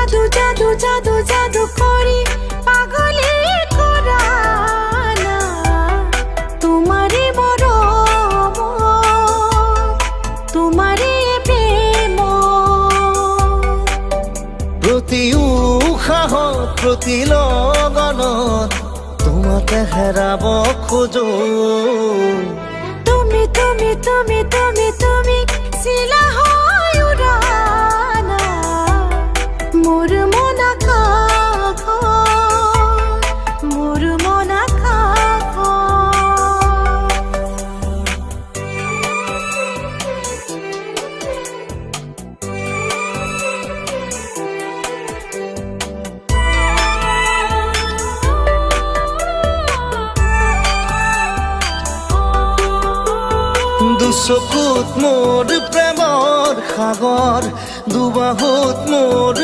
জাদু জাদু জাদু জাদু করি পাগলে করা না তোমারে মরম তোমারে প্রেম প্রতি উশাহ প্রতি লগনত তোমাকে হেৰাব খোজো তুমি তুমি তুমি তুমি তুমি চিলা হয় উড়ানা মোর মন আকাশ মোর মন আকাশ দুচকুত মোৰ প্ৰেমৰ সাগৰ দুবাহুত মোৰ